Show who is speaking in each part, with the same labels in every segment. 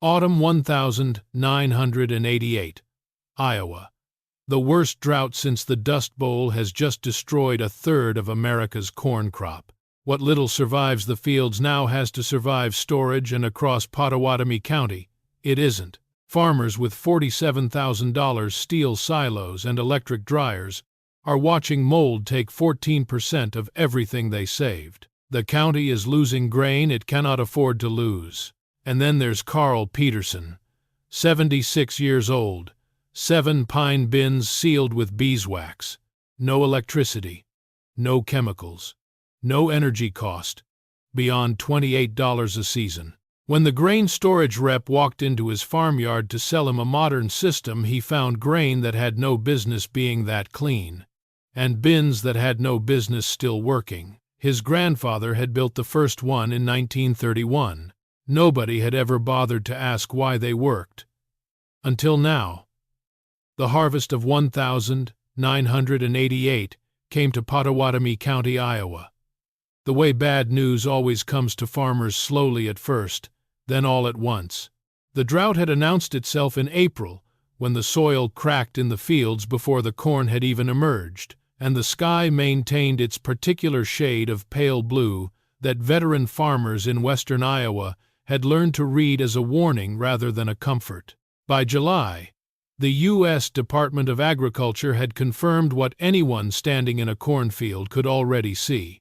Speaker 1: Autumn 1988, Iowa. The worst drought since the Dust Bowl has just destroyed a third of America's corn crop. What little survives the fields now has to survive storage, and across Pottawattamie County, it isn't. Farmers with $47,000 steel silos and electric dryers are watching mold take 14% of everything they saved. The county is losing grain it cannot afford to lose. And then there's Carl Petersen, 76 years old, 7 pine bins sealed with beeswax, no electricity, no chemicals, no energy cost, beyond $28 a season. When the grain storage rep walked into his farmyard to sell him a modern system, he found grain that had no business being that clean, and bins that had no business still working. His grandfather had built the first one in 1931. Nobody had ever bothered to ask why they worked. Until now. The harvest of 1988 came to Pottawattamie County, Iowa. The way bad news always comes to farmers slowly at first, then all at once. The drought had announced itself in April, when the soil cracked in the fields before the corn had even emerged, and the sky maintained its particular shade of pale blue that veteran farmers in western Iowa had learned to read as a warning rather than a comfort. By July, the U.S. Department of Agriculture had confirmed what anyone standing in a cornfield could already see.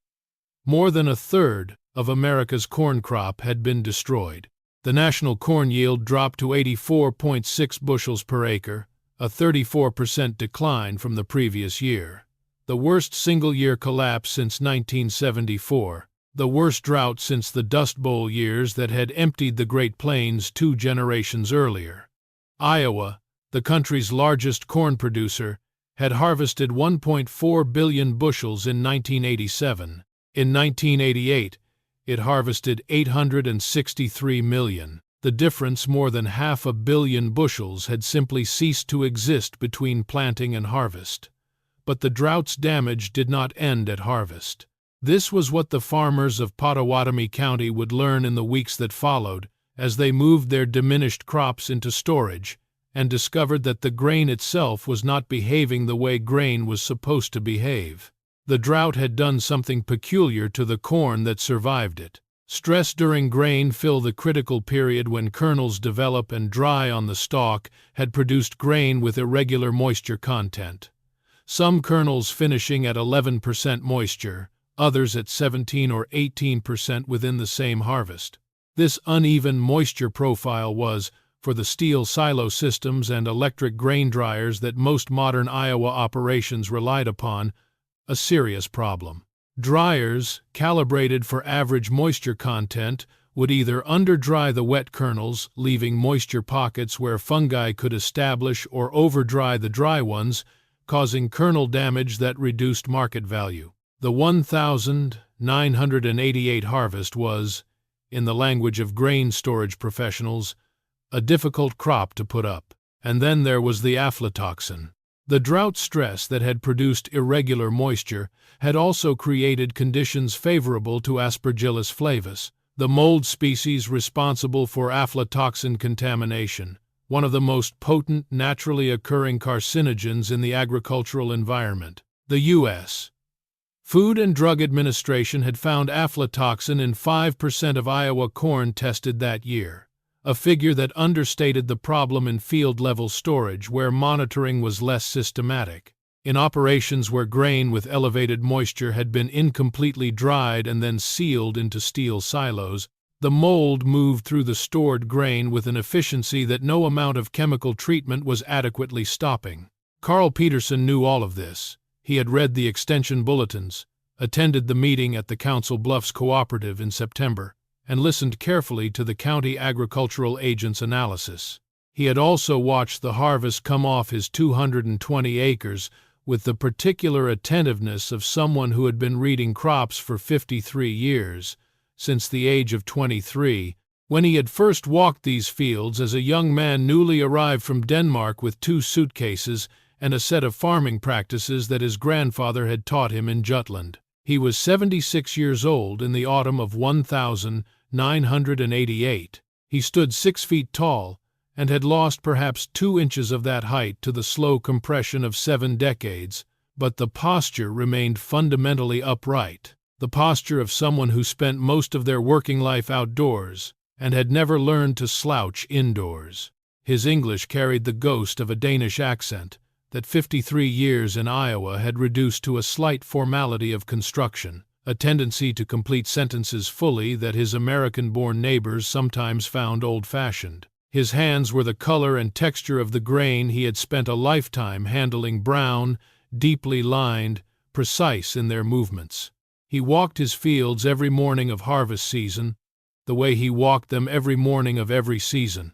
Speaker 1: More than a third of America's corn crop had been destroyed. The national corn yield dropped to 84.6 bushels per acre, a 34% decline from the previous year. The worst single-year collapse since 1974. The worst drought since the Dust Bowl years that had emptied the Great Plains 2 generations earlier. Iowa, the country's largest corn producer, had harvested 1.4 billion bushels in 1987. In 1988, it harvested 863 million. The difference, more than 500 million bushels, had simply ceased to exist between planting and harvest. But the drought's damage did not end at harvest. This was what the farmers of Pottawattamie County would learn in the weeks that followed, as they moved their diminished crops into storage and discovered that the grain itself was not behaving the way grain was supposed to behave. The drought had done something peculiar to the corn that survived it. Stress during grain fill, the critical period when kernels develop and dry on the stalk, had produced grain with irregular moisture content. Some kernels finishing at 11% moisture, others at 17 or 18% within the same harvest. This uneven moisture profile was, for the steel silo systems and electric grain dryers that most modern Iowa operations relied upon, a serious problem. Dryers, calibrated for average moisture content, would either under-dry the wet kernels, leaving moisture pockets where fungi could establish, or over-dry the dry ones, causing kernel damage that reduced market value. The 1988 harvest was, in the language of grain storage professionals, a difficult crop to put up. And then there was the aflatoxin. The drought stress that had produced irregular moisture had also created conditions favorable to Aspergillus flavus, the mold species responsible for aflatoxin contamination, one of the most potent naturally occurring carcinogens in the agricultural environment. The U.S. Food and Drug Administration had found aflatoxin in 5% of Iowa corn tested that year, a figure that understated the problem in field-level storage where monitoring was less systematic. In operations where grain with elevated moisture had been incompletely dried and then sealed into steel silos, the mold moved through the stored grain with an efficiency that no amount of chemical treatment was adequately stopping. Carl Petersen knew all of this. He had read the extension bulletins, attended the meeting at the Council Bluffs Cooperative in September, and listened carefully to the county agricultural agent's analysis. He had also watched the harvest come off his 220 acres with the particular attentiveness of someone who had been reading crops for 53 years, since the age of 23, when he had first walked these fields as a young man newly arrived from Denmark with 2 suitcases and a set of farming practices that his grandfather had taught him in Jutland. He was 76 years old in the autumn of 1988. He stood 6 feet tall, and had lost perhaps 2 inches of that height to the slow compression of 7 decades, but the posture remained fundamentally upright, the posture of someone who spent most of their working life outdoors and had never learned to slouch indoors. His English carried the ghost of a Danish accent that 53 years in Iowa had reduced to a slight formality of construction, a tendency to complete sentences fully that his American-born neighbors sometimes found old-fashioned. His hands were the color and texture of the grain he had spent a lifetime handling, brown, deeply lined, precise in their movements. He walked his fields every morning of harvest season, the way he walked them every morning of every season,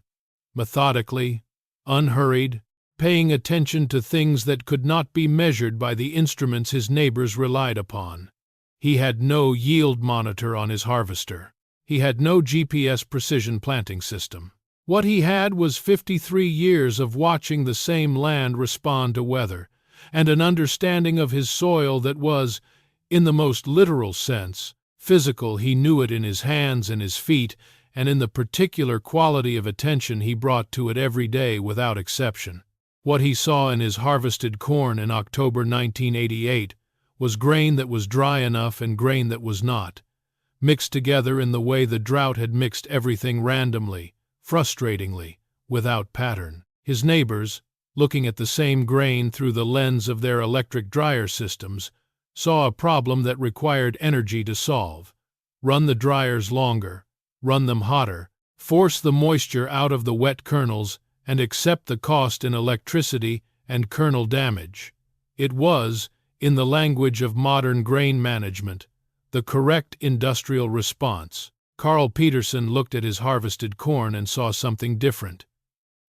Speaker 1: methodically, unhurried, paying attention to things that could not be measured by the instruments his neighbors relied upon. He had no yield monitor on his harvester. He had no GPS precision planting system. What he had was 53 years of watching the same land respond to weather, and an understanding of his soil that was, in the most literal sense, physical. He knew it in his hands and his feet, and in the particular quality of attention he brought to it every day without exception. What he saw in his harvested corn in October 1988 was grain that was dry enough and grain that was not, mixed together in the way the drought had mixed everything randomly, frustratingly, without pattern. His neighbors, looking at the same grain through the lens of their electric dryer systems, saw a problem that required energy to solve. Run the dryers longer, run them hotter, force the moisture out of the wet kernels, and accept the cost in electricity and kernel damage. It was, in the language of modern grain management, the correct industrial response. Carl Petersen looked at his harvested corn and saw something different.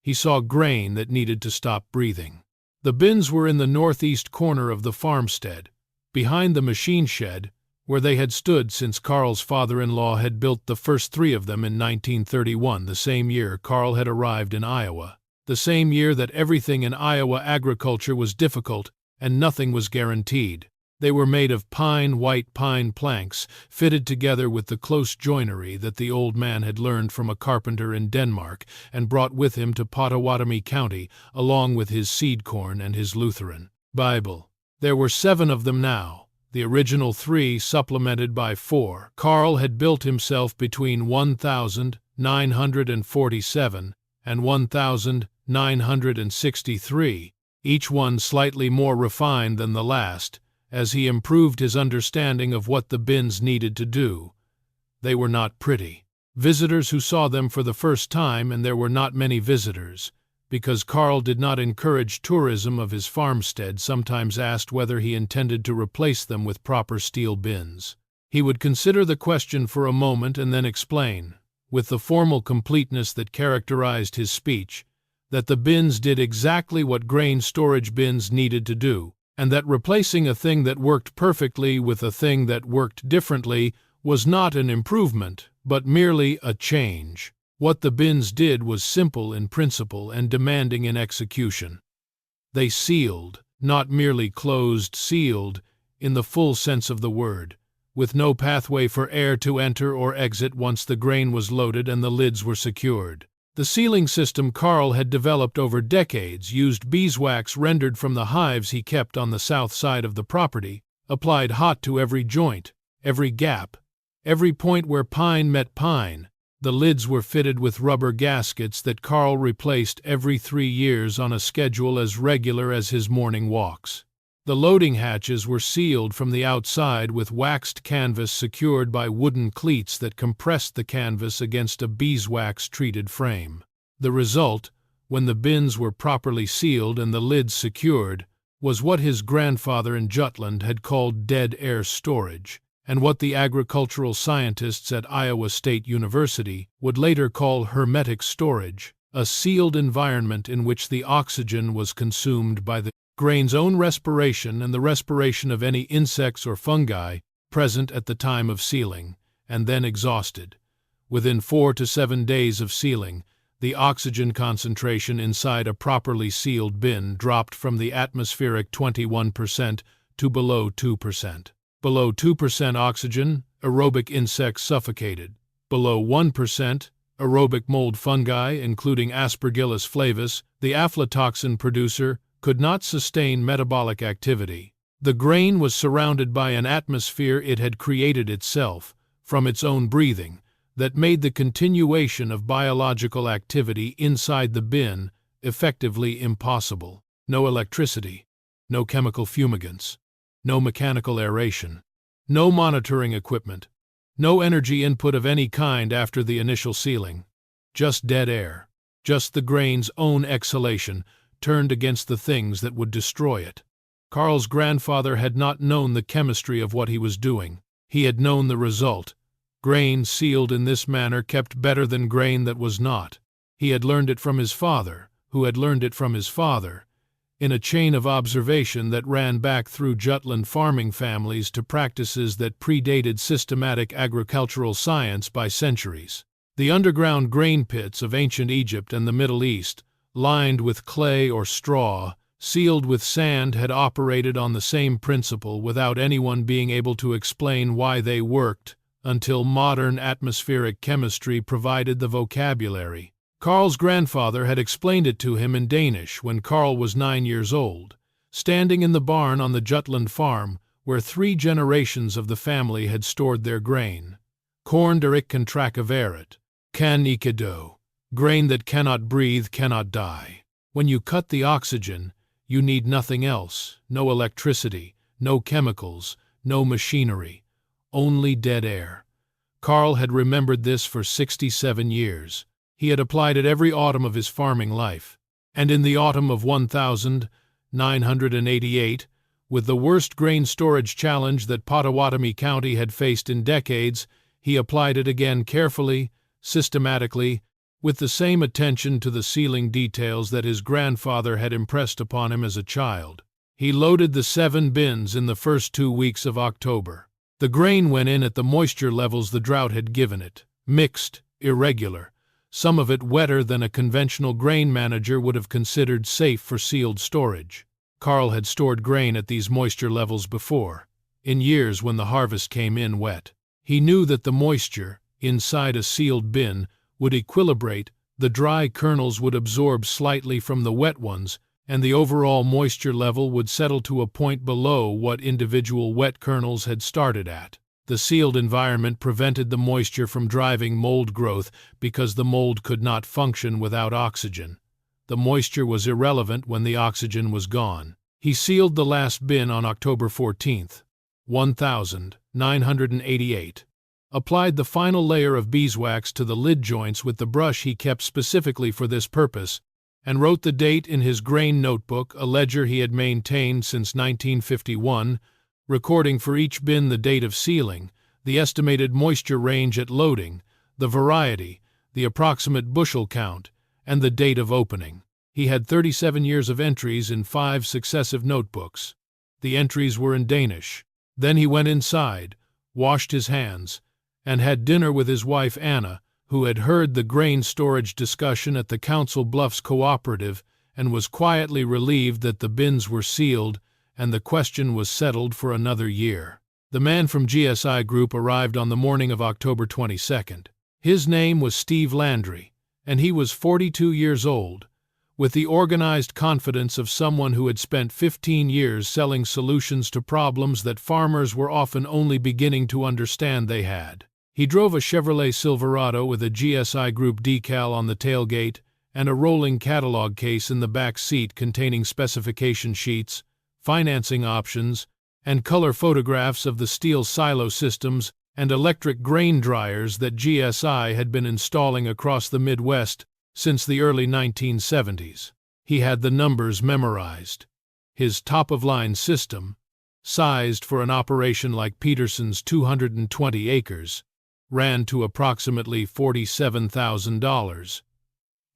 Speaker 1: He saw grain that needed to stop breathing. The bins were in the northeast corner of the farmstead, behind the machine shed, where they had stood since Carl's father-in-law had built the first 3 of them in 1931, the same year Carl had arrived in Iowa, the same year that everything in Iowa agriculture was difficult and nothing was guaranteed. They were made of white pine planks, fitted together with the close joinery that the old man had learned from a carpenter in Denmark and brought with him to Pottawattamie County, along with his seed corn and his Lutheran Bible. There were 7 of them now, the original 3 supplemented by 4. Carl had built himself between 1947 and 1963, each one slightly more refined than the last, as he improved his understanding of what the bins needed to do. They were not pretty. Visitors who saw them for the first time, and there were not many visitors, because Carl did not encourage tourism of his farmstead, sometimes asked whether he intended to replace them with proper steel bins. He would consider the question for a moment and then explain, with the formal completeness that characterized his speech, that the bins did exactly what grain storage bins needed to do, and that replacing a thing that worked perfectly with a thing that worked differently was not an improvement, but merely a change. What the bins did was simple in principle and demanding in execution. They sealed, not merely closed, sealed, in the full sense of the word, with no pathway for air to enter or exit once the grain was loaded and the lids were secured. The sealing system Carl had developed over decades used beeswax rendered from the hives he kept on the south side of the property, applied hot to every joint, every gap, every point where pine met pine. The lids were fitted with rubber gaskets that Carl replaced every 3 years on a schedule as regular as his morning walks. The loading hatches were sealed from the outside with waxed canvas secured by wooden cleats that compressed the canvas against a beeswax-treated frame. The result, when the bins were properly sealed and the lids secured, was what his grandfather in Jutland had called dead air storage, and what the agricultural scientists at Iowa State University would later call hermetic storage, a sealed environment in which the oxygen was consumed by the grain's own respiration and the respiration of any insects or fungi present at the time of sealing, and then exhausted. Within 4 to 7 days of sealing, the oxygen concentration inside a properly sealed bin dropped from the atmospheric 21% to below 2%. Below 2% oxygen, aerobic insects suffocated. Below 1%, Aerobic mold fungi, including Aspergillus flavus, the aflatoxin producer, could not sustain metabolic activity. The grain was surrounded by an atmosphere it had created itself, from its own breathing, that made the continuation of biological activity inside the bin effectively impossible. No electricity, no chemical fumigants, no mechanical aeration, no monitoring equipment, no energy input of any kind after the initial sealing. Just dead air, just the grain's own exhalation turned against the things that would destroy it. Carl's grandfather had not known the chemistry of what he was doing. He had known the result. Grain sealed in this manner kept better than grain that was not. He had learned it from his father, who had learned it from his father, in a chain of observation that ran back through Jutland farming families to practices that predated systematic agricultural science by centuries. The underground grain pits of ancient Egypt and the Middle East, lined with clay or straw, sealed with sand, had operated on the same principle without anyone being able to explain why they worked, until modern atmospheric chemistry provided the vocabulary. Carl's grandfather had explained it to him in Danish when Carl was 9 years old, standing in the barn on the Jutland farm where 3 generations of the family had stored their grain. Corn der ik kan trackaveret, kan ikke dø. Grain that cannot breathe cannot die. When you cut the oxygen, you need nothing else, no electricity, no chemicals, no machinery, only dead air. Carl had remembered this for 67 years. He had applied it every autumn of his farming life, and in the autumn of 1988, with the worst grain storage challenge that Pottawattamie County had faced in decades, he applied it again carefully, systematically, with the same attention to the sealing details that his grandfather had impressed upon him as a child. He loaded the 7 bins in the first 2 weeks of October. The grain went in at the moisture levels the drought had given it, mixed, irregular, some of it wetter than a conventional grain manager would have considered safe for sealed storage. Carl had stored grain at these moisture levels before, in years when the harvest came in wet. He knew that the moisture, inside a sealed bin, would equilibrate, the dry kernels would absorb slightly from the wet ones, and the overall moisture level would settle to a point below what individual wet kernels had started at. The sealed environment prevented the moisture from driving mold growth because the mold could not function without oxygen. The moisture was irrelevant when the oxygen was gone. He sealed the last bin on October 14, 1988. Applied the final layer of beeswax to the lid joints with the brush he kept specifically for this purpose, and wrote the date in his grain notebook, a ledger he had maintained since 1951, recording for each bin the date of sealing, the estimated moisture range at loading, the variety, the approximate bushel count, and the date of opening. He had 37 years of entries in 5 successive notebooks. The entries were in Danish. Then he went inside, washed his hands, and had dinner with his wife Anna, who had heard the grain storage discussion at the Council Bluffs Cooperative and was quietly relieved that the bins were sealed and the question was settled for another year. The man from GSI Group arrived on the morning of October 22nd. His name was Steve Landry, and he was 42 years old, with the organized confidence of someone who had spent 15 years selling solutions to problems that farmers were often only beginning to understand they had. He drove a Chevrolet Silverado with a GSI Group decal on the tailgate and a rolling catalog case in the back seat containing specification sheets, financing options, and color photographs of the steel silo systems and electric grain dryers that GSI had been installing across the Midwest since the early 1970s. He had the numbers memorized. His top-of-line system, sized for an operation like Petersen's 220 acres, ran to approximately $47,000,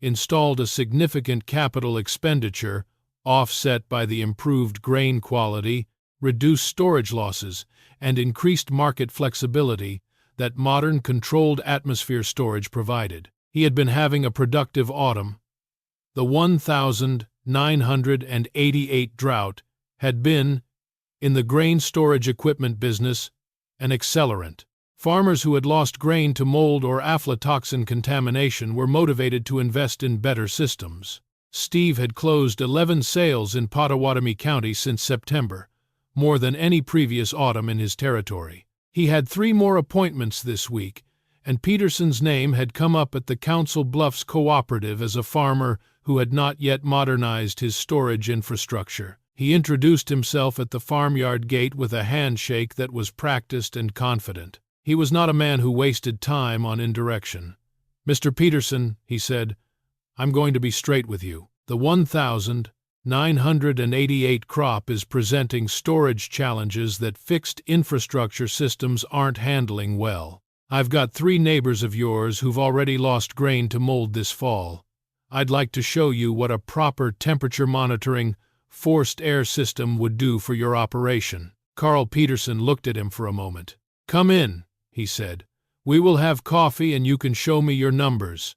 Speaker 1: installed a significant capital expenditure offset by the improved grain quality, reduced storage losses, and increased market flexibility that modern controlled atmosphere storage provided. He had been having a productive autumn. The 1988 drought had been, in the grain storage equipment business, an accelerant. Farmers who had lost grain to mold or aflatoxin contamination were motivated to invest in better systems. Steve had closed 11 sales in Pottawattamie County since September, more than any previous autumn in his territory. He had 3 more appointments this week, and Petersen's name had come up at the Council Bluffs Cooperative as a farmer who had not yet modernized his storage infrastructure. He introduced himself at the farmyard gate with a handshake that was practiced and confident. He was not a man who wasted time on indirection. "Mr. Petersen," he said, "I'm going to be straight with you. The 1,988 crop is presenting storage challenges that fixed infrastructure systems aren't handling well. I've got 3 neighbors of yours who've already lost grain to mold this fall. I'd like to show you what a proper temperature monitoring, forced air system would do for your operation." Carl Petersen looked at him for a moment. "Come in," he said. "We will have coffee and you can show me your numbers."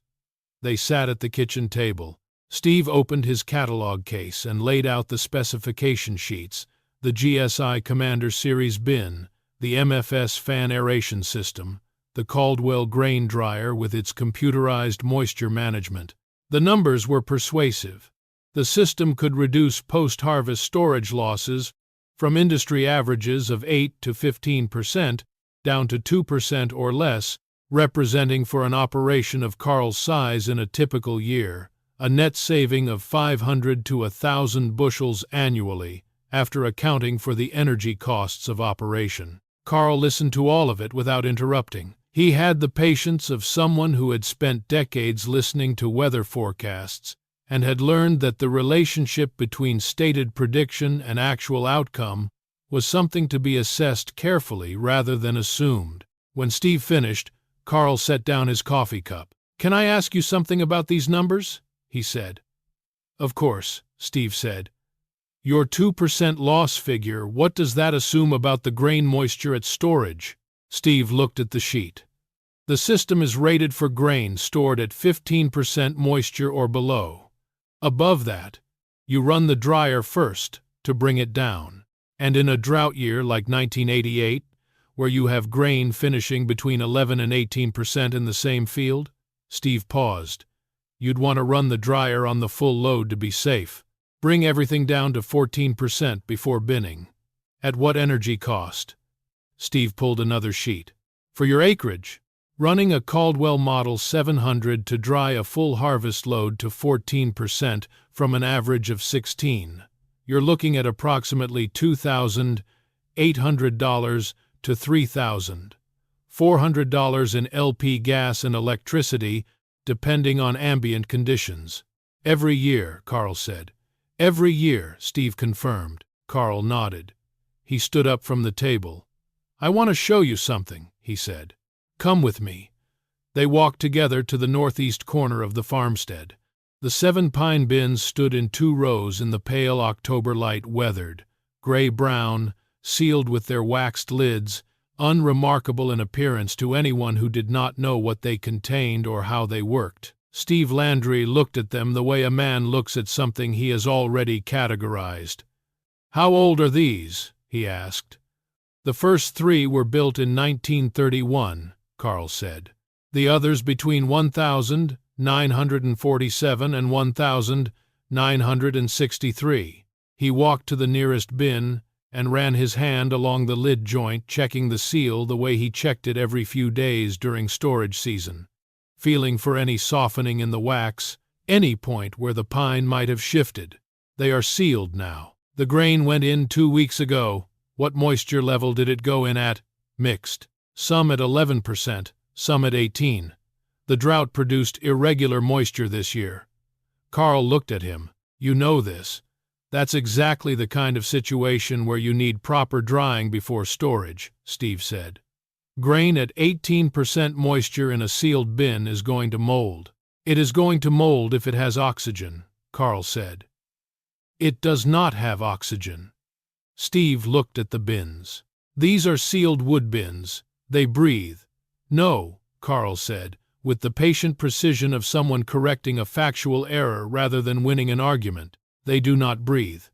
Speaker 1: They sat at the kitchen table. Steve opened his catalog case and laid out the specification sheets, the GSI Commander Series bin, the MFS fan aeration system, the Caldwell grain dryer with its computerized moisture management. The numbers were persuasive. The system could reduce post-harvest storage losses from industry averages of 8 to 15% down to 2% or less, representing for an operation of Carl's size in a typical year a net saving of 500 to 1,000 bushels annually, after accounting for the energy costs of operation. Carl listened to all of it without interrupting. He had the patience of someone who had spent decades listening to weather forecasts and had learned that the relationship between stated prediction and actual outcome was something to be assessed carefully rather than assumed. When Steve finished, Carl set down his coffee cup. "Can I ask you something about these numbers?" he said. "Of course," Steve said. "Your 2% loss figure, what does that assume about the grain moisture at storage?" Steve looked at the sheet. "The system is rated for grain stored at 15% moisture or below. Above that, you run the dryer first to bring it down. And in a drought year like 1988, where you have grain finishing between 11 and 18% in the same field," Steve paused, "you'd want to run the dryer on the full load to be safe. Bring everything down to 14% before binning." "At what energy cost?" Steve pulled another sheet. "For your acreage, running a Caldwell Model 700 to dry a full harvest load to 14% from an average of 16, you're looking at approximately $2,800 to $3,400 in LP gas and electricity, depending on ambient conditions." "Every year," Carl said. "Every year," Steve confirmed. Carl nodded. He stood up from the table. "I want to show you something," he said. "Come with me." They walked together to the northeast corner of the farmstead. The 7 pine bins stood in 2 rows in the pale October light, weathered, gray-brown, sealed with their waxed lids, unremarkable in appearance to anyone who did not know what they contained or how they worked. Steve Landry looked at them the way a man looks at something he has already categorized. "How old are these?" he asked. "The first 3 were built in 1931, Carl said. "The others between 1,947 and 1,963. He walked to the nearest bin and ran his hand along the lid joint, checking the seal the way he checked it every few days during storage season, feeling for any softening in the wax, any point where the pine might have shifted. "They are sealed now. The grain went in 2 weeks ago. What moisture level did it go in at?" "Mixed. Some at 11%, some at 18%. The drought produced irregular moisture this year." Carl looked at him. "You know this. That's exactly the kind of situation where you need proper drying before storage," Steve said. "Grain at 18% moisture in a sealed bin is going to mold." "It is going to mold if it has oxygen," Carl said. "It does not have oxygen." Steve looked at the bins. "These are sealed wood bins. They breathe." "No," Carl said, with the patient precision of someone correcting a factual error rather than winning an argument. "They do not breathe.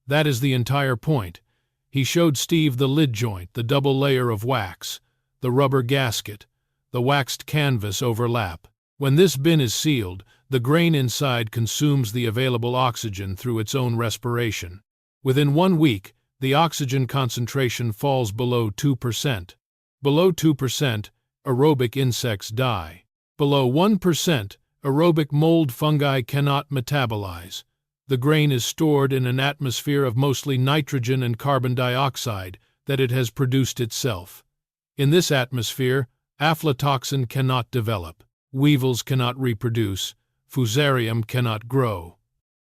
Speaker 1: That is the entire point." He showed Steve the lid joint, the double layer of wax. the rubber gasket, the waxed canvas overlap. When this bin is sealed, the grain inside consumes the available oxygen through its own respiration. Within 1 week, the oxygen concentration falls below 2%. Below 2%, aerobic insects die. Below 1%, aerobic mold fungi cannot metabolize. The grain is stored in an atmosphere of mostly nitrogen and carbon dioxide that it has produced itself. In this atmosphere, aflatoxin cannot develop, weevils cannot reproduce, fusarium cannot grow.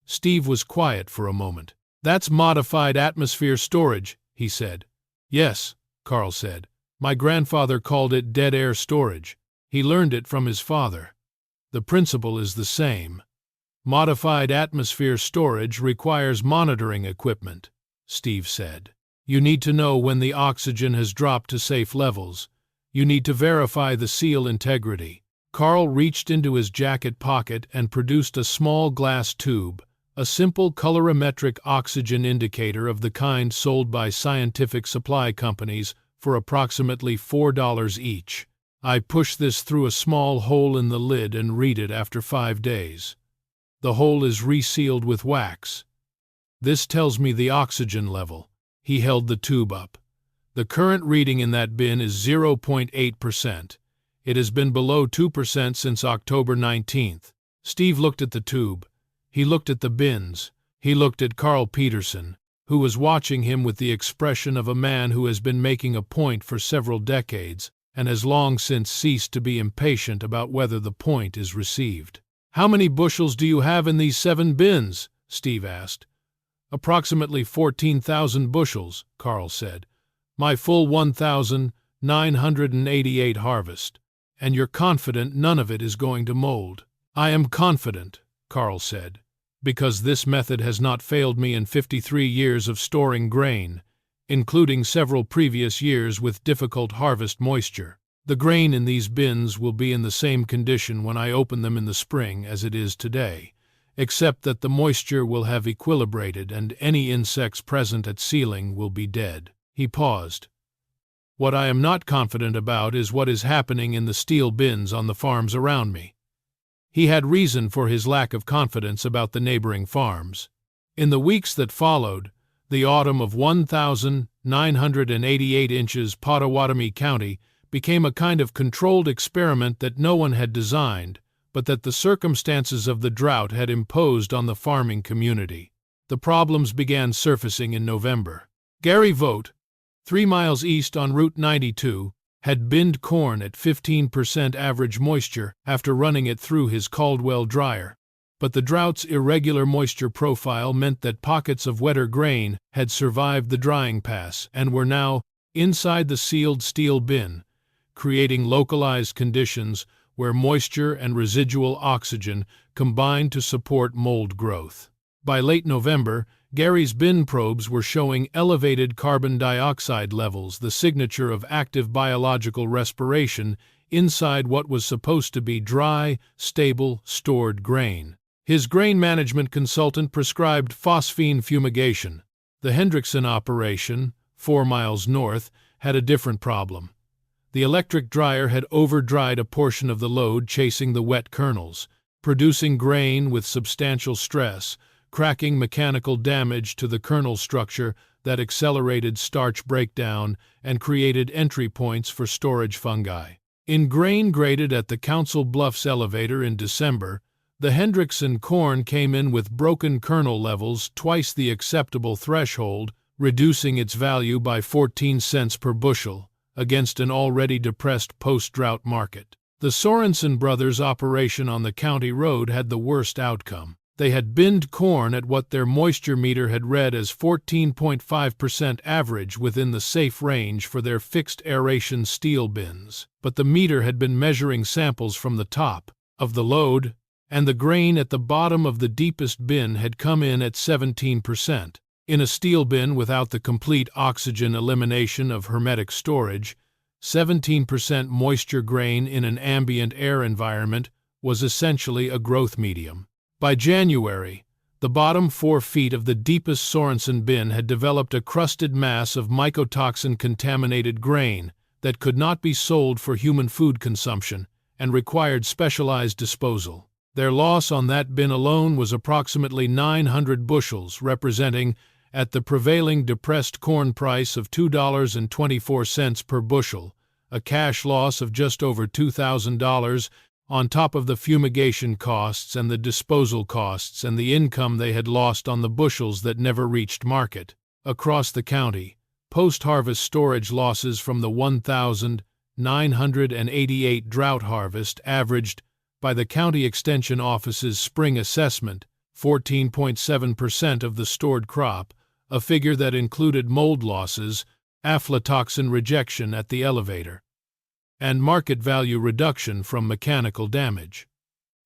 Speaker 1: Steve was quiet for a moment. "That's modified atmosphere storage," he said. "Yes," Carl said. "My grandfather called it dead air storage. He learned it from his father. The principle is the same. Modified atmosphere storage requires monitoring equipment," Steve said. "You need to know when the oxygen has dropped to safe levels. You need to verify the seal integrity." Carl reached into his jacket pocket and produced a small glass tube, a simple colorimetric oxygen indicator of the kind sold by scientific supply companies for approximately $4 each. "I push this through a small hole in the lid and read it after 5 days. The hole is resealed with wax. This tells me the oxygen level." He held the tube up. "The current reading in that bin is 0.8%. It has been below 2% since October 19th. Steve looked at the tube. He looked at the bins. He looked at Carl Petersen, who was watching him with the expression of a man who has been making a point for several decades and has long since ceased to be impatient about whether the point is received. "How many bushels do you have in these 7 bins?" Steve asked. "Approximately 14,000 bushels," Carl said. "My full 1,988 harvest. And you're confident none of it is going to mold?" "I am confident," Carl said, "because this method has not failed me in 53 years of storing grain, including several previous years with difficult harvest moisture. The grain in these bins will be in the same condition when I open them in the spring as it is today, except that the moisture will have equilibrated and any insects present at sealing will be dead." He paused. "What I am not confident about is what is happening in the steel bins on the farms around me." He had reason for his lack of confidence about the neighboring farms. In the weeks that followed, the autumn of 1,988 inches Pottawattamie County became a kind of controlled experiment that no one had designed, but that the circumstances of the drought had imposed on the farming community. The problems began surfacing in November. Gary Vogt, 3 miles east on Route 92, had binned corn at 15% average moisture after running it through his Caldwell dryer. But the drought's irregular moisture profile meant that pockets of wetter grain had survived the drying pass and were now inside the sealed steel bin, creating localized conditions where moisture and residual oxygen combined to support mold growth. By late November, Gary's bin probes were showing elevated carbon dioxide levels, the signature of active biological respiration, inside what was supposed to be dry, stable, stored grain. His grain management consultant prescribed phosphine fumigation. The Hendrickson operation, 4 miles north, had a different problem. The electric dryer had over-dried a portion of the load chasing the wet kernels, producing grain with substantial stress, cracking mechanical damage to the kernel structure that accelerated starch breakdown and created entry points for storage fungi. In grain graded at the Council Bluffs elevator in December, the Hendrickson corn came in with broken kernel levels twice the acceptable threshold, reducing its value by 14 cents per bushel, against an already depressed post-drought market. The Sorensen brothers' operation on the county road had the worst outcome. They had binned corn at what their moisture meter had read as 14.5% average within the safe range for their fixed aeration steel bins, but the meter had been measuring samples from the top of the load, and the grain at the bottom of the deepest bin had come in at 17%. In a steel bin without the complete oxygen elimination of hermetic storage, 17% moisture grain in an ambient air environment was essentially a growth medium. By January, the bottom 4 feet of the deepest Sorensen bin had developed a crusted mass of mycotoxin-contaminated grain that could not be sold for human food consumption and required specialized disposal. Their loss on that bin alone was approximately 900 bushels, representing, at the prevailing depressed corn price of $2.24 per bushel, a cash loss of just over $2,000, on top of the fumigation costs and the disposal costs and the income they had lost on the bushels that never reached market. Across the county, post-harvest storage losses from the 1,988 drought harvest averaged, by the County Extension Office's spring assessment, 14.7% of the stored crop, a figure that included mold losses, aflatoxin rejection at the elevator, and market value reduction from mechanical damage.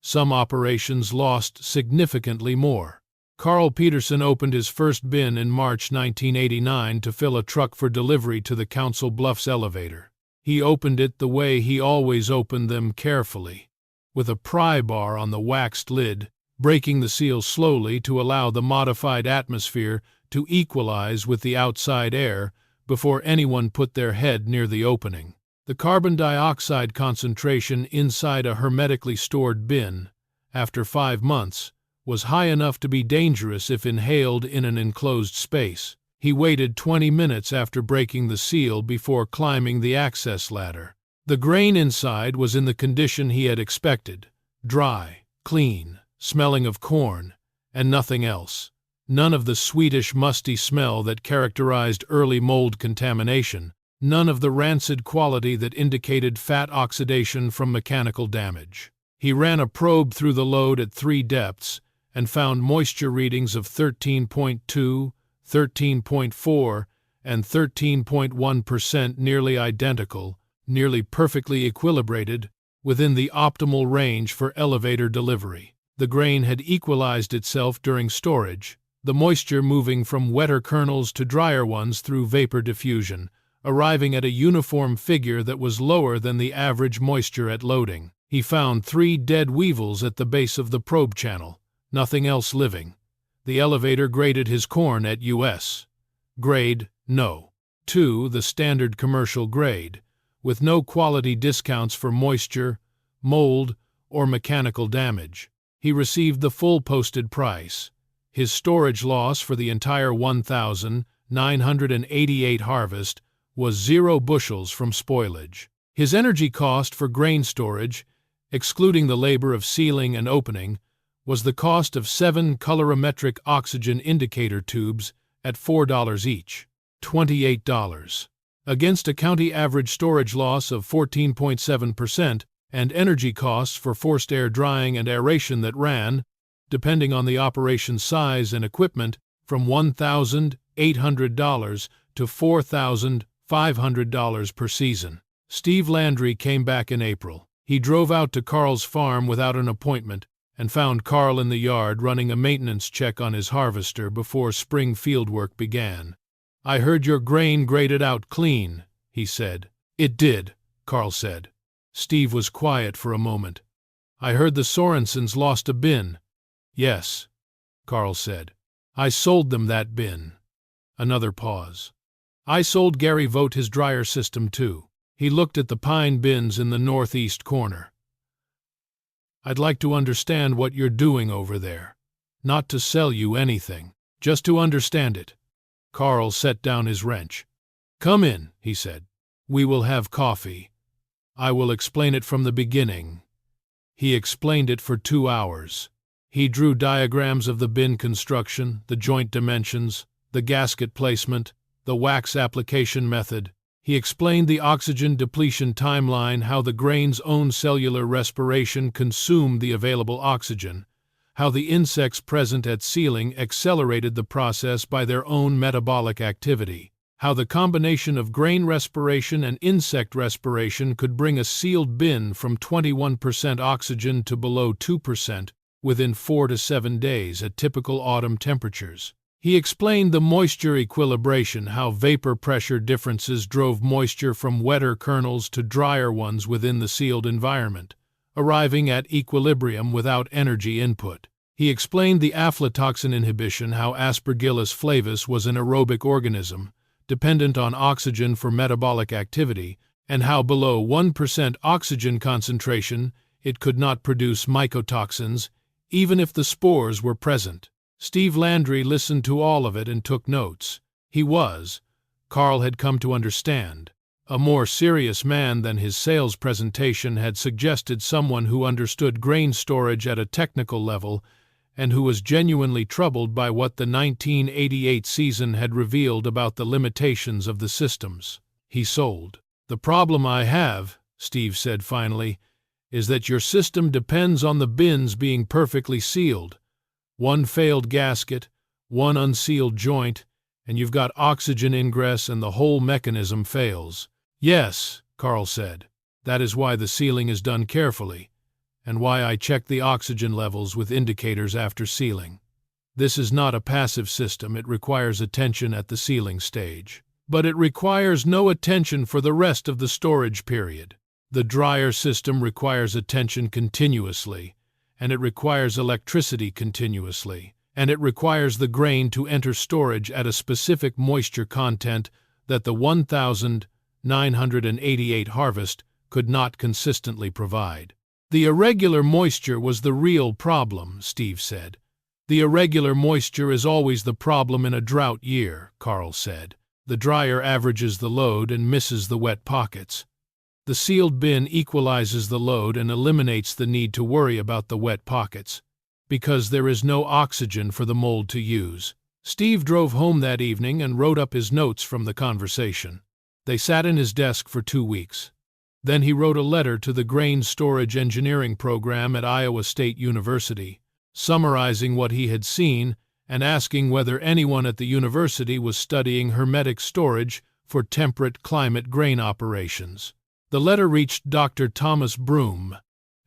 Speaker 1: Some operations lost significantly more. Carl Petersen opened his first bin in March 1989 to fill a truck for delivery to the Council Bluffs elevator. He opened it the way he always opened them, carefully, with a pry bar on the waxed lid, breaking the seal slowly to allow the modified atmosphere to equalize with the outside air before anyone put their head near the opening. The carbon dioxide concentration inside a hermetically stored bin, after 5 months, was high enough to be dangerous if inhaled in an enclosed space. He waited 20 minutes after breaking the seal before climbing the access ladder. The grain inside was in the condition he had expected: dry, clean, smelling of corn, and nothing else. None of the sweetish, musty smell that characterized early mold contamination, none of the rancid quality that indicated fat oxidation from mechanical damage. He ran a probe through the load at 3 depths and found moisture readings of 13.2, 13.4, and 13.1%, nearly identical, nearly perfectly equilibrated, within the optimal range for elevator delivery. The grain had equalized itself during storage, the moisture moving from wetter kernels to drier ones through vapor diffusion, arriving at a uniform figure that was lower than the average moisture at loading. He found 3 dead weevils at the base of the probe channel, nothing else living. The elevator graded his corn at U.S. grade, No. 2, the standard commercial grade, with no quality discounts for moisture, mold, or mechanical damage. He received the full posted price. His storage loss for the entire 1,988 harvest was 0 bushels from spoilage. His energy cost for grain storage, excluding the labor of sealing and opening, was the cost of 7 colorimetric oxygen indicator tubes at $4 each, $28, against a county average storage loss of 14.7% and energy costs for forced air drying and aeration that ran, depending on the operation's size and equipment, from $1,800 to $4,500 per season. Steve Landry came back in April. He drove out to Carl's farm without an appointment and found Carl in the yard running a maintenance check on his harvester before spring fieldwork began. "I heard your grain graded out clean," he said. "It did," Carl said. Steve was quiet for a moment. "I heard the Sorensens lost a bin." "Yes," Carl said. "I sold them that bin." Another pause. "I sold Gary Vogt his dryer system too." He looked at the pine bins in the northeast corner. "I'd like to understand what you're doing over there. Not to sell you anything, just to understand it." Carl set down his wrench. "Come in," he said. "We will have coffee. I will explain it from the beginning." He explained it for 2 hours. He drew diagrams of the bin construction, the joint dimensions, the gasket placement, the wax application method. He explained the oxygen depletion timeline, how the grain's own cellular respiration consumed the available oxygen, how the insects present at sealing accelerated the process by their own metabolic activity, how the combination of grain respiration and insect respiration could bring a sealed bin from 21% oxygen to below 2% within 4 to 7 days at typical autumn temperatures. He explained the moisture equilibration, how vapor pressure differences drove moisture from wetter kernels to drier ones within the sealed environment, arriving at equilibrium without energy input. He explained the aflatoxin inhibition, how Aspergillus flavus was an aerobic organism, dependent on oxygen for metabolic activity, and how below 1% oxygen concentration it could not produce mycotoxins, even if the spores were present. Steve Landry listened to all of it and took notes. He was, Carl had come to understand, a more serious man than his sales presentation had suggested, someone who understood grain storage at a technical level and who was genuinely troubled by what the 1988 season had revealed about the limitations of the systems he sold. "The problem I have," Steve said finally, "is that your system depends on the bins being perfectly sealed. One failed gasket, one unsealed joint, and you've got oxygen ingress and the whole mechanism fails." "Yes," Carl said, "that is why the sealing is done carefully, and why I check the oxygen levels with indicators after sealing. This is not a passive system, it requires attention at the sealing stage. But it requires no attention for the rest of the storage period. The dryer system requires attention continuously, and it requires electricity continuously, and it requires the grain to enter storage at a specific moisture content that the 1988 harvest could not consistently provide. The irregular moisture was the real problem," Steve said. "The irregular moisture is always the problem in a drought year," Carl said. "The dryer averages the load and misses the wet pockets. The sealed bin equalizes the load and eliminates the need to worry about the wet pockets, because there is no oxygen for the mold to use." Steve drove home that evening and wrote up his notes from the conversation. They sat in his desk for 2 weeks. Then he wrote a letter to the Grain Storage Engineering program at Iowa State University, summarizing what he had seen and asking whether anyone at the university was studying hermetic storage for temperate climate grain operations. The letter reached Dr. Thomas Broom,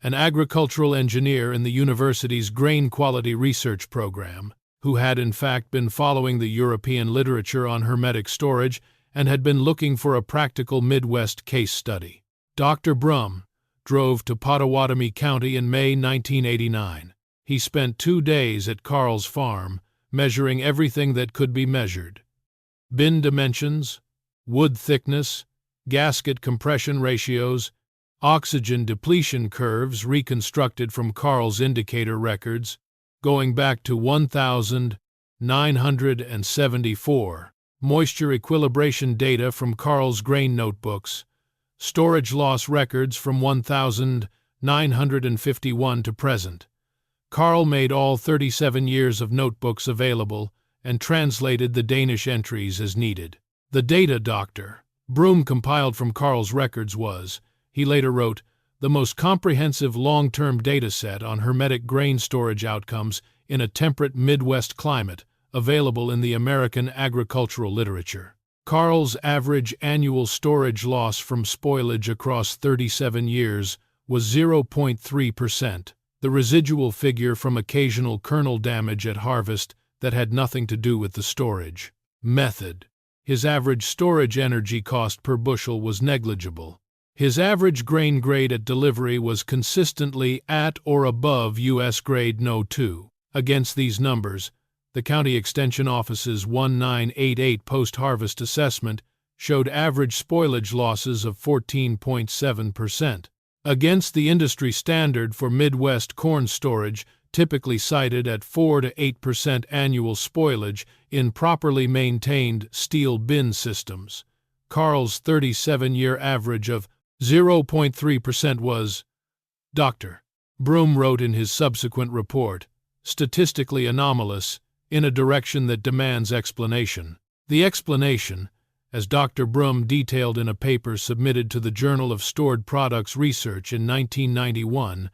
Speaker 1: an agricultural engineer in the university's grain quality research program, who had in fact been following the European literature on hermetic storage and had been looking for a practical Midwest case study. Dr. Broom drove to Pottawattamie County in May 1989. He spent 2 days at Carl's farm, measuring everything that could be measured: bin dimensions, wood thickness, gasket compression ratios, oxygen depletion curves reconstructed from Carl's indicator records, going back to 1974, moisture equilibration data from Carl's grain notebooks, storage loss records from 1951 to present. Carl made all 37 years of notebooks available and translated the Danish entries as needed. The data Dr. Broom compiled from Carl's records was, he later wrote, the most comprehensive long-term data set on hermetic grain storage outcomes in a temperate Midwest climate available in the American agricultural literature. Carl's average annual storage loss from spoilage across 37 years was 0.3%, the residual figure from occasional kernel damage at harvest that had nothing to do with the storage method. His average storage energy cost per bushel was negligible. His average grain grade at delivery was consistently at or above U.S. grade No. 2. Against these numbers, the County Extension Office's 1988 post-harvest assessment showed average spoilage losses of 14.7%. Against the industry standard for Midwest corn storage, typically cited at 4 to 8% annual spoilage in properly maintained steel bin systems, Carl's 37-year average of 0.3% was, Dr. Broom wrote in his subsequent report, statistically anomalous, in a direction that demands explanation. The explanation, as Dr. Broom detailed in a paper submitted to the Journal of Stored Products Research in 1991,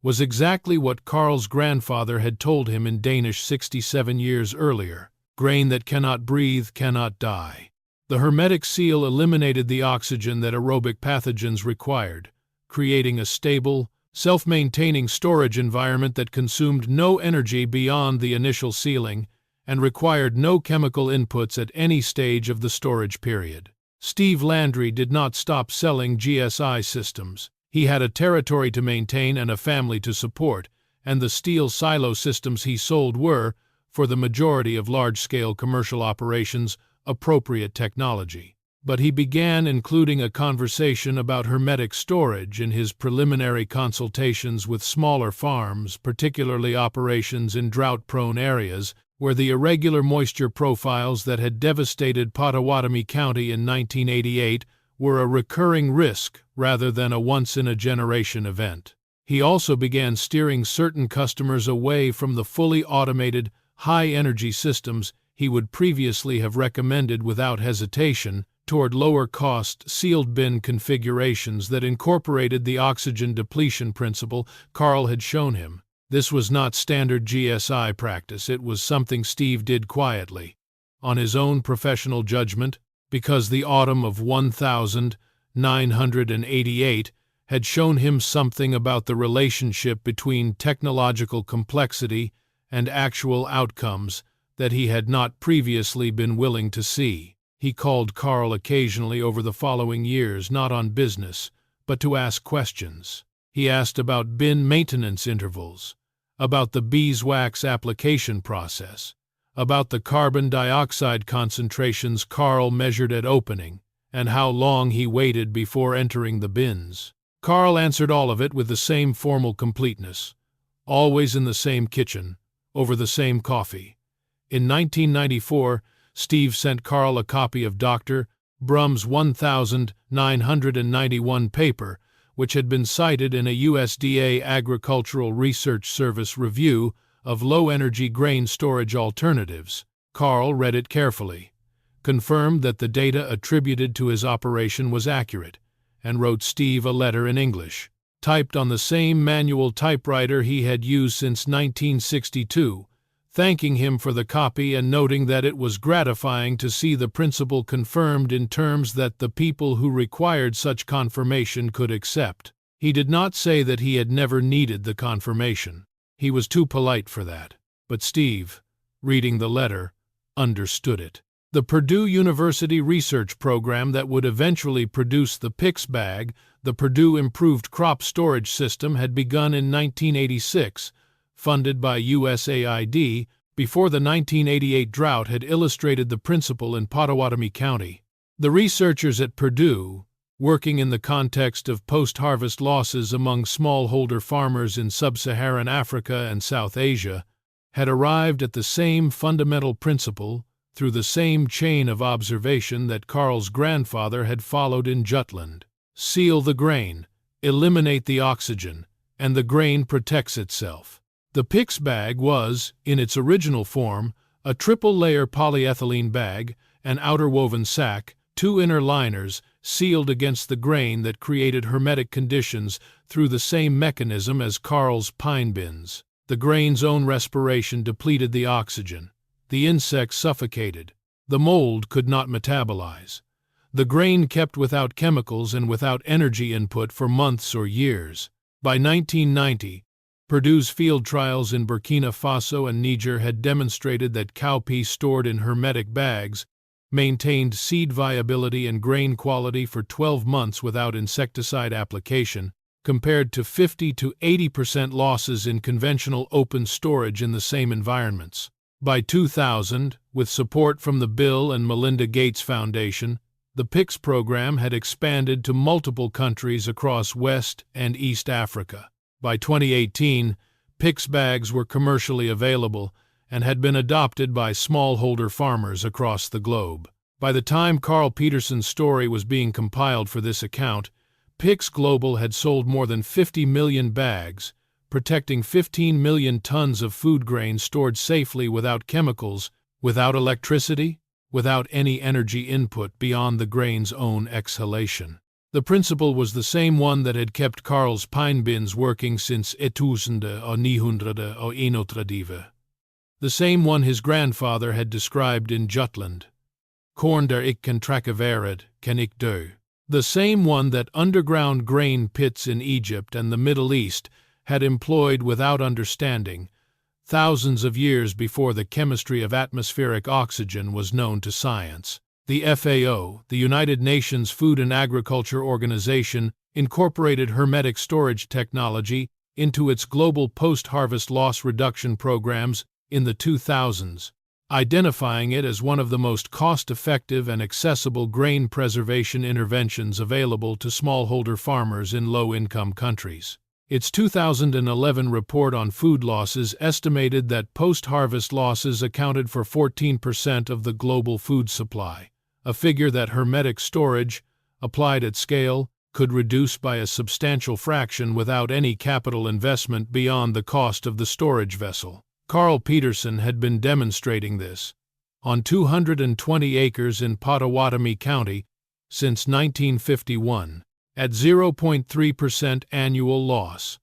Speaker 1: was exactly what Carl's grandfather had told him in Danish 67 years earlier: grain that cannot breathe cannot die. The hermetic seal eliminated the oxygen that aerobic pathogens required, creating a stable, self-maintaining storage environment that consumed no energy beyond the initial sealing and required no chemical inputs at any stage of the storage period. Steve Landry did not stop selling GSI systems. He had a territory to maintain and a family to support, and the steel silo systems he sold were, for the majority of large-scale commercial operations, appropriate technology. but he began including a conversation about hermetic storage in his preliminary consultations with smaller farms, particularly operations in drought-prone areas, where the irregular moisture profiles that had devastated Pottawattamie County in 1988 were a recurring risk rather than a once-in-a-generation event. He also began steering certain customers away from the fully automated, high-energy systems he would previously have recommended without hesitation toward lower-cost, sealed-bin configurations that incorporated the oxygen depletion principle Carl had shown him. This was not standard GSI practice, it was something Steve did quietly, on his own professional judgment, because the autumn of 1988 had shown him something about the relationship between technological complexity and actual outcomes that he had not previously been willing to see. He called Carl occasionally over the following years, not on business, but to ask questions. He asked about bin maintenance intervals, about the beeswax application process, about the carbon dioxide concentrations Carl measured at opening, and how long he waited before entering the bins. Carl answered all of it with the same formal completeness, always in the same kitchen, over the same coffee. In 1994, Steve sent Carl a copy of Dr. Brum's 1991 paper, which had been cited in a USDA Agricultural Research Service review of low-energy grain storage alternatives. Carl read it carefully, confirmed that the data attributed to his operation was accurate, and wrote Steve a letter in English, typed on the same manual typewriter he had used since 1962, thanking him for the copy and noting that it was gratifying to see the principle confirmed in terms that the people who required such confirmation could accept. He did not say that he had never needed the confirmation. He was too polite for that. But Steve, reading the letter, understood it. The Purdue University research program that would eventually produce the PICS bag, the Purdue Improved Crop Storage System, had begun in 1986, funded by USAID, before the 1988 drought had illustrated the principle in Pottawattamie County. The researchers at Purdue, working in the context of post-harvest losses among smallholder farmers in sub-Saharan Africa and South Asia, had arrived at the same fundamental principle through the same chain of observation that Carl's grandfather had followed in Jutland. Seal the grain, eliminate the oxygen, and the grain protects itself. The PICS bag was, in its original form, a triple-layer polyethylene bag, an outer woven sack, two inner liners, sealed against the grain that created hermetic conditions through the same mechanism as Carl's pine bins. The grain's own respiration depleted the oxygen. The insects suffocated. The mold could not metabolize. The grain kept without chemicals and without energy input for months or years. By 1990, Purdue's field trials in Burkina Faso and Niger had demonstrated that cowpea stored in hermetic bags maintained seed viability and grain quality for 12 months without insecticide application, compared to 50 to 80% losses in conventional open storage in the same environments. By 2000, with support from the Bill and Melinda Gates Foundation, the PICS program had expanded to multiple countries across West and East Africa. By 2018, PICS bags were commercially available and had been adopted by smallholder farmers across the globe. By the time Carl Petersen's story was being compiled for this account, PICS Global had sold more than 50 million bags, protecting 15 million tons of food grain stored safely without chemicals, without electricity, without any energy input beyond the grain's own exhalation. The principle was the same one that had kept Carl's pine bins working since 1931. The same one his grandfather had described in Jutland. Korn der ik kan trekke vered, kan ik dø. The same one that underground grain pits in Egypt and the Middle East had employed without understanding, thousands of years before the chemistry of atmospheric oxygen was known to science. The FAO, the United Nations Food and Agriculture Organization, incorporated hermetic storage technology into its global post-harvest loss reduction programs in the 2000s, identifying it as one of the most cost-effective and accessible grain preservation interventions available to smallholder farmers in low-income countries. Its 2011 report on food losses estimated that post-harvest losses accounted for 14% of the global food supply, a figure that hermetic storage, applied at scale, could reduce by a substantial fraction without any capital investment beyond the cost of the storage vessel. Carl Petersen had been demonstrating this, on 220 acres in Pottawattamie County, since 1951, at 0.3% annual loss,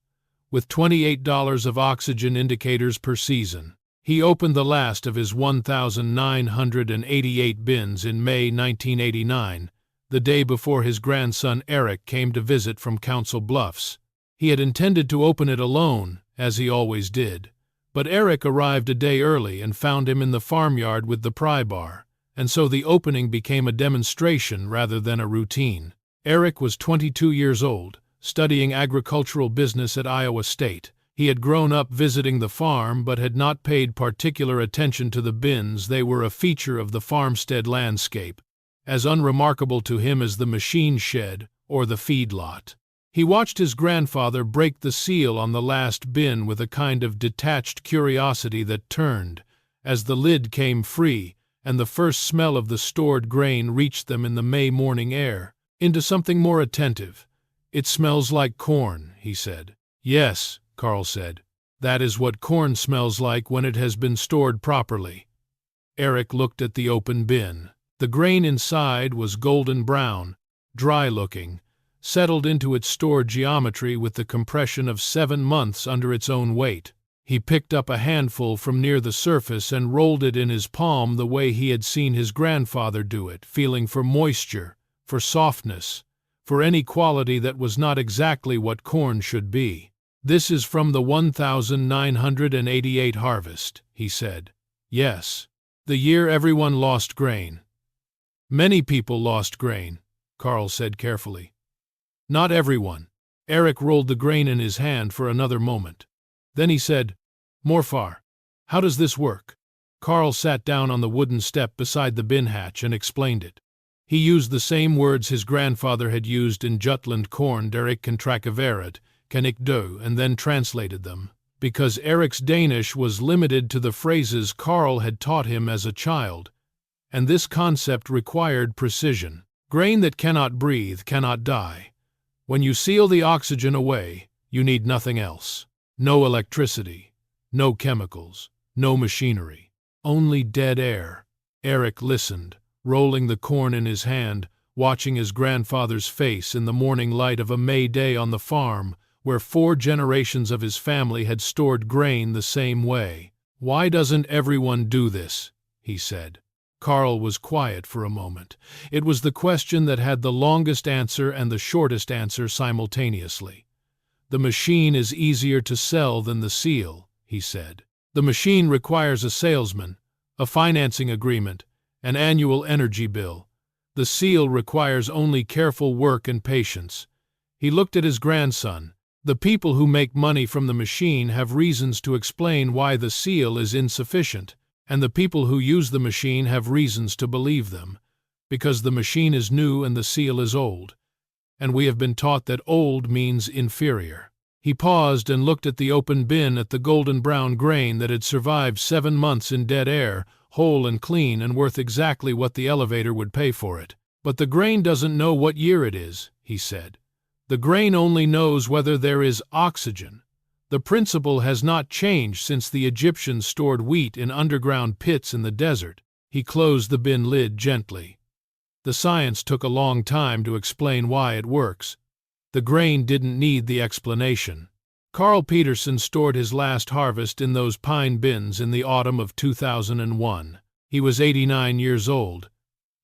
Speaker 1: with $28 of oxygen indicators per season. He opened the last of his 1,988 bins in May 1989, the day before his grandson Eric came to visit from Council Bluffs. He had intended to open it alone, as he always did, but Eric arrived a day early and found him in the farmyard with the pry bar, and so the opening became a demonstration rather than a routine. Eric was 22 years old, studying agricultural business at Iowa State. He had grown up visiting the farm but had not paid particular attention to the bins. They were a feature of the farmstead landscape, as unremarkable to him as the machine shed or the feedlot. He watched his grandfather break the seal on the last bin with a kind of detached curiosity that turned, as the lid came free and the first smell of the stored grain reached them in the May morning air, into something more attentive. "It smells like corn," he said. "Yes," Carl said. "That is what corn smells like when it has been stored properly." Eric looked at the open bin. The grain inside was golden brown, dry-looking, settled into its stored geometry with the compression of 7 months under its own weight. He picked up a handful from near the surface and rolled it in his palm the way he had seen his grandfather do it, feeling for moisture, for softness, for any quality that was not exactly what corn should be. "This is from the 1988 harvest," he said. "Yes. The year everyone lost grain." "Many people lost grain," Carl said carefully. "Not everyone." Eric rolled the grain in his hand for another moment. Then he said, "Morfar, how does this work?" Carl sat down on the wooden step beside the bin hatch and explained it. He used the same words his grandfather had used in Jutland corn, der ik kan trackeveret, kan ik do, and then translated them, because Eric's Danish was limited to the phrases Carl had taught him as a child, and this concept required precision. Grain that cannot breathe cannot die. When you seal the oxygen away, you need nothing else. No electricity, no chemicals, no machinery, only dead air. Eric listened, rolling the corn in his hand, watching his grandfather's face in the morning light of a May day on the farm, where 4 generations of his family had stored grain the same way. "Why doesn't everyone do this?" he said. Carl was quiet for a moment. It was the question that had the longest answer and the shortest answer simultaneously. "The machine is easier to sell than the seal," he said. "The machine requires a salesman, a financing agreement, an annual energy bill. The seal requires only careful work and patience." He looked at his grandson. "The people who make money from the machine have reasons to explain why the seal is insufficient, and the people who use the machine have reasons to believe them, because the machine is new and the seal is old, and we have been taught that old means inferior." He paused and looked at the open bin at the golden brown grain that had survived 7 months in dead air, whole and clean and worth exactly what the elevator would pay for it. "But the grain doesn't know what year it is," he said. "The grain only knows whether there is oxygen. The principle has not changed since the Egyptians stored wheat in underground pits in the desert." He closed the bin lid gently. "The science took a long time to explain why it works. The grain didn't need the explanation." Carl Petersen stored his last harvest in those pine bins in the autumn of 2001. He was 89 years old,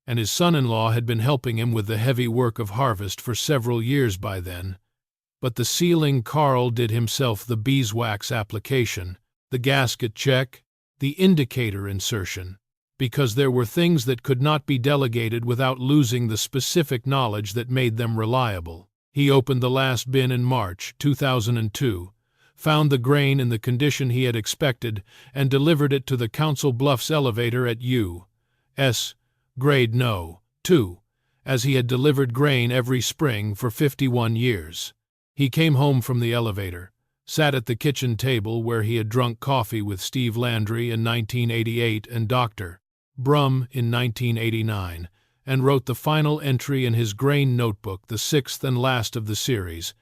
Speaker 1: and his son-in-law had been helping him with the heavy work of harvest for several years by then. But the sealing Carl did himself, the beeswax application, the gasket check, the indicator insertion, because there were things that could not be delegated without losing the specific knowledge that made them reliable. He opened the last bin in March 2002, found the grain in the condition he had expected, and delivered it to the Council Bluffs elevator at U.S. grade No. 2, as he had delivered grain every spring for 51 years. He came home from the elevator, sat at the kitchen table where he had drunk coffee with Steve Landry in 1988 and Dr. Brum in 1989, and wrote the final entry in his grain notebook, the sixth and last of the series.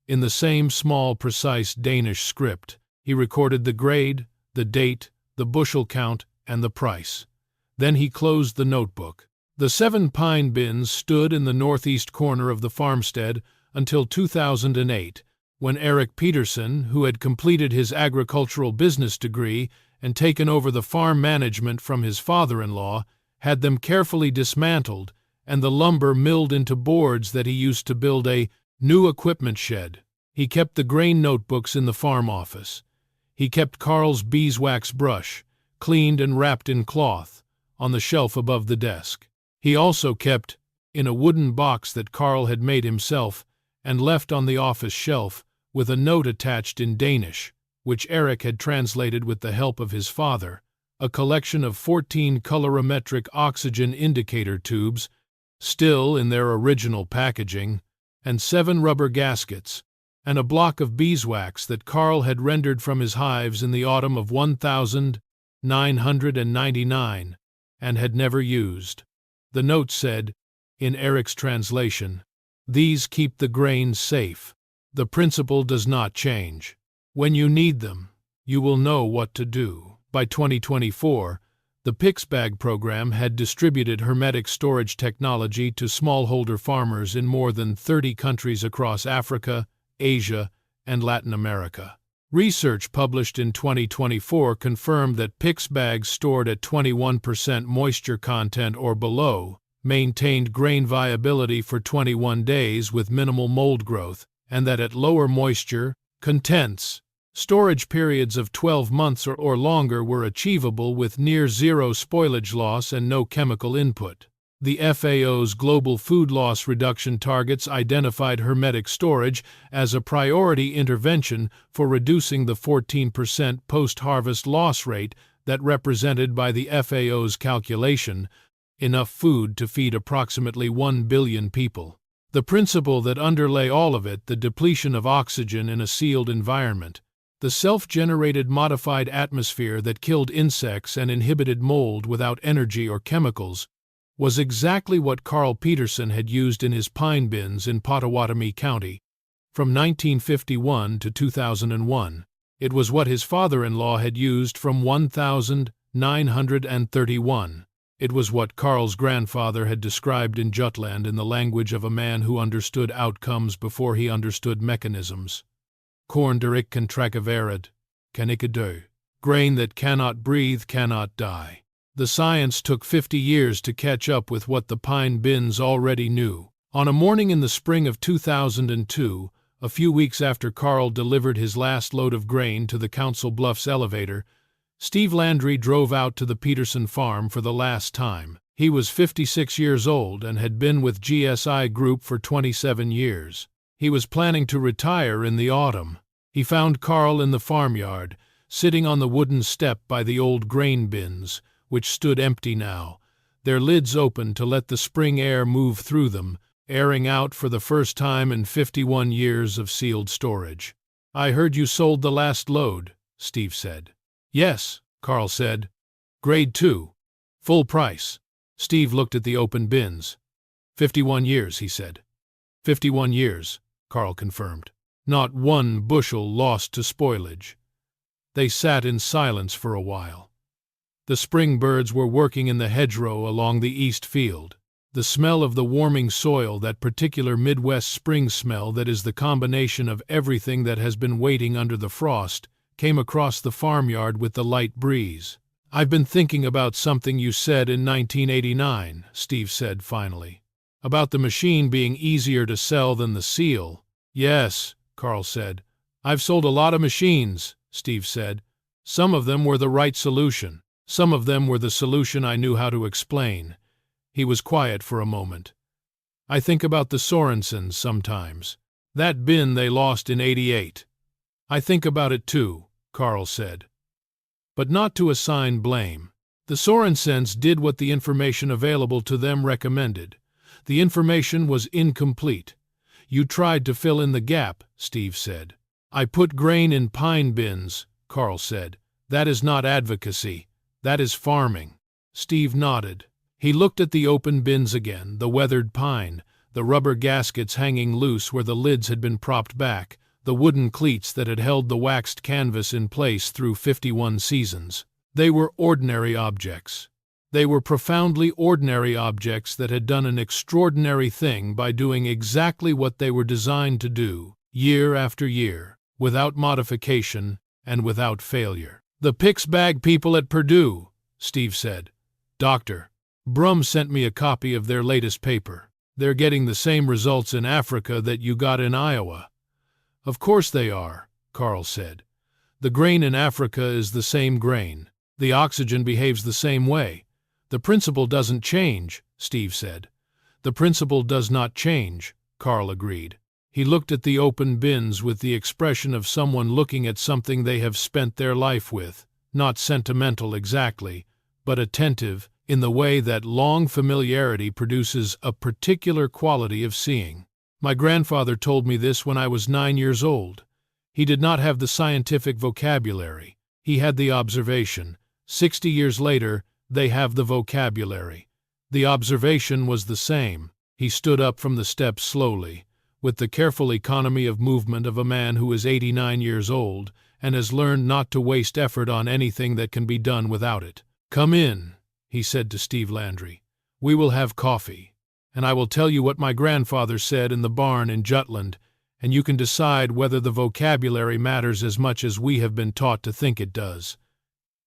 Speaker 1: In the same small, precise Danish script, he recorded the grade, the date, the bushel count, and the price. Then he closed the notebook. The 7 pine bins stood in the northeast corner of the farmstead until 2008, when Eric Petersen, who had completed his agricultural business degree and taken over the farm management from his father-in-law, had them carefully dismantled and the lumber milled into boards that he used to build a new equipment shed. He kept the grain notebooks in the farm office. He kept Carl's beeswax brush, cleaned and wrapped in cloth, on the shelf above the desk. He also kept, in a wooden box that Carl had made himself and left on the office shelf, with a note attached in Danish, which Eric had translated with the help of his father, a collection of 14 colorimetric oxygen indicator tubes, still in their original packaging, and 7 rubber gaskets, and a block of beeswax that Carl had rendered from his hives in the autumn of 1999 and had never used. The note said, in Eric's translation, "These keep the grains safe. The principle does not change. When you need them, you will know what to do." By 2024, the PICS bag program had distributed hermetic storage technology to smallholder farmers in more than 30 countries across Africa, Asia, and Latin America. Research published in 2024 confirmed that PICS bags stored at 21% moisture content or below maintained grain viability for 21 days with minimal mold growth, and that at lower moisture contents, storage periods of 12 months or longer were achievable with near-zero spoilage loss and no chemical input. The FAO's global food loss reduction targets identified hermetic storage as a priority intervention for reducing the 14% post-harvest loss rate that represented by the FAO's calculation enough food to feed approximately 1 billion people. The principle that underlay all of it, the depletion of oxygen in a sealed environment, the self-generated modified atmosphere that killed insects and inhibited mold without energy or chemicals, was exactly what Carl Petersen had used in his pine bins in Pottawattamie County. From 1951 to 2001, it was what his father-in-law had used from 1931. It was what Carl's grandfather had described in Jutland in the language of a man who understood outcomes before he understood mechanisms. Corn der ik kan trakavered, kan ikke dø. Grain that cannot breathe cannot die. The science took 50 years to catch up with what the pine bins already knew. On a morning in the spring of 2002, a few weeks after Carl delivered his last load of grain to the Council Bluffs elevator, Steve Landry drove out to the Petersen farm for the last time. He was 56 years old and had been with GSI Group for 27 years. He was planning to retire in the autumn. He found Carl in the farmyard, sitting on the wooden step by the old grain bins, which stood empty now, their lids open to let the spring air move through them, airing out for the first time in 51 years of sealed storage. "I heard you sold the last load," Steve said. "Yes," Carl said. "Grade 2. Full price." Steve looked at the open bins. 51 years, he said. 51 years, Carl confirmed. Not one bushel lost to spoilage. They sat in silence for a while. The spring birds were working in the hedgerow along the east field. The smell of the warming soil, that particular Midwest spring smell that is the combination of everything that has been waiting under the frost, came across the farmyard with the light breeze. "I've been thinking about something you said in 1989, Steve said finally. "About the machine being easier to sell than the seal." "Yes," Carl said. "I've sold a lot of machines," Steve said. "Some of them were the right solution. Some of them were the solution I knew how to explain." He was quiet for a moment. "I think about the Sorensens sometimes. That bin they lost in '88. I think about it too, Carl said. But not to assign blame. The Sorensens did what the information available to them recommended. The information was incomplete. You tried to fill in the gap, Steve said. I put grain in pine bins, Carl said. That is not advocacy. That is farming. Steve nodded. He looked at the open bins again, the weathered pine, the rubber gaskets hanging loose where the lids had been propped back, the wooden cleats that had held the waxed canvas in place through 51 seasons. They were ordinary objects. They were profoundly ordinary objects that had done an extraordinary thing by doing exactly what they were designed to do, year after year, without modification and without failure. The PICS bag people at Purdue, Steve said. Dr. Brum sent me a copy of their latest paper. They're getting the same results in Africa that you got in Iowa. Of course they are, Carl said. The grain in Africa is the same grain. The oxygen behaves the same way. The principle doesn't change, Steve said. The principle does not change, Carl agreed. He looked at the open bins with the expression of someone looking at something they have spent their life with, not sentimental exactly, but attentive in the way that long familiarity produces a particular quality of seeing. My grandfather told me this when I was 9 years old. He did not have the scientific vocabulary. He had the observation. 60 years later, they have the vocabulary. The observation was the same. He stood up from the steps slowly, with the careful economy of movement of a man who is 89 years old and has learned not to waste effort on anything that can be done without it. Come in, he said to Steve Landry. We will have coffee, and I will tell you what my grandfather said in the barn in Jutland, and you can decide whether the vocabulary matters as much as we have been taught to think it does.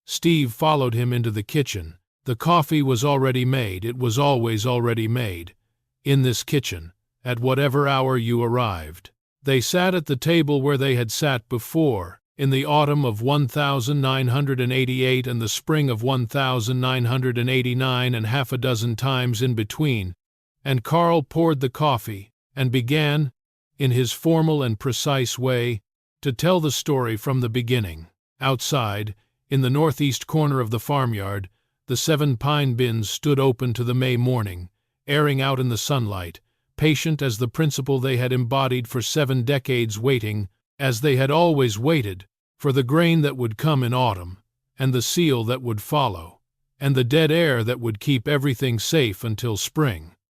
Speaker 1: Steve followed him into the kitchen. The coffee was already made. It was always already made. In this kitchen, at whatever hour you arrived. They sat at the table where they had sat before, in the autumn of 1988 and the spring of 1989 and half a dozen times in between, and Carl poured the coffee and began, in his formal and precise way, to tell the story from the beginning. Outside, in the northeast corner of the farmyard, the 7 pine bins stood open to the May morning, airing out in the sunlight, patient as the principle they had embodied for 7 decades, waiting, as they had always waited, for the grain that would come in autumn, and the seal that would follow, and the dead air that would keep everything safe until spring.